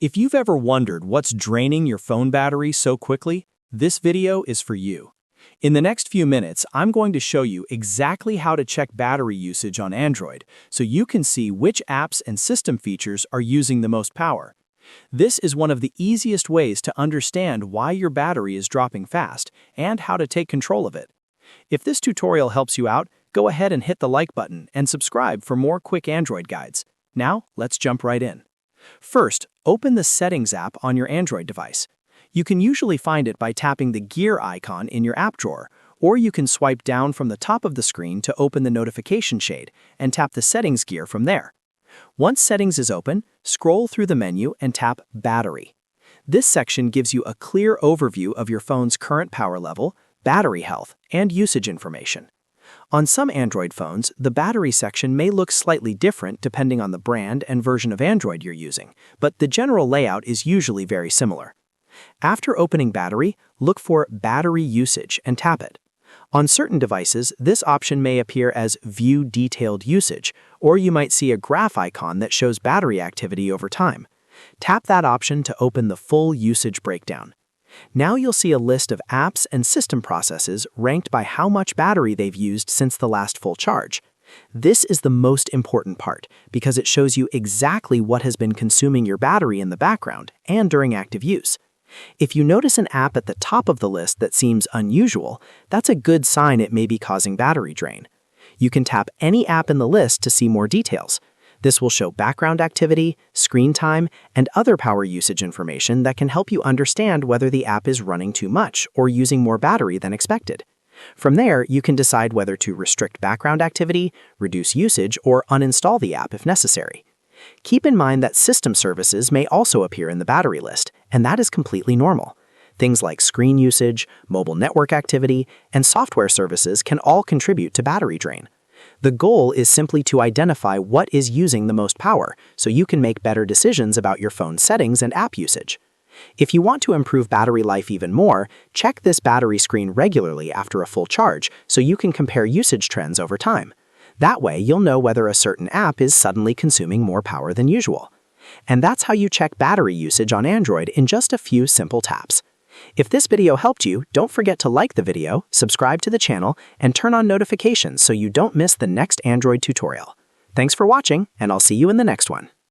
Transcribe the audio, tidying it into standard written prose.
If you've ever wondered what's draining your phone battery so quickly, this video is for you. In the next few minutes, I'm going to show you exactly how to check battery usage on Android so you can see which apps and system features are using the most power. This is one of the easiest ways to understand why your battery is dropping fast and how to take control of it. If this tutorial helps you out, go ahead and hit the like button and subscribe for more quick Android guides. Now, let's jump right in. First, open the Settings app on your Android device. You can usually find it by tapping the gear icon in your app drawer, or you can swipe down from the top of the screen to open the notification shade and tap the Settings gear from there. Once Settings is open, scroll through the menu and tap Battery. This section gives you a clear overview of your phone's current power level, battery health, and usage information. On some Android phones, the battery section may look slightly different depending on the brand and version of Android you're using, but the general layout is usually very similar. After opening Battery, look for Battery Usage and tap it. On certain devices, this option may appear as View Detailed Usage, or you might see a graph icon that shows battery activity over time. Tap that option to open the full usage breakdown. Now you'll see a list of apps and system processes ranked by how much battery they've used since the last full charge. This is the most important part because it shows you exactly what has been consuming your battery in the background and during active use. If you notice an app at the top of the list that seems unusual, that's a good sign it may be causing battery drain. You can tap any app in the list to see more details. This will show background activity, screen time, and other power usage information that can help you understand whether the app is running too much or using more battery than expected. From there, you can decide whether to restrict background activity, reduce usage, or uninstall the app if necessary. Keep in mind that system services may also appear in the battery list, and that is completely normal. Things like screen usage, mobile network activity, and software services can all contribute to battery drain. The goal is simply to identify what is using the most power so you can make better decisions about your phone's settings and app usage. If you want to improve battery life even more, check this battery screen regularly after a full charge so you can compare usage trends over time. That way, you'll know whether a certain app is suddenly consuming more power than usual. And that's how you check battery usage on Android in just a few simple taps. If this video helped you, don't forget to like the video, subscribe to the channel, and turn on notifications so you don't miss the next Android tutorial. Thanks for watching, and I'll see you in the next one.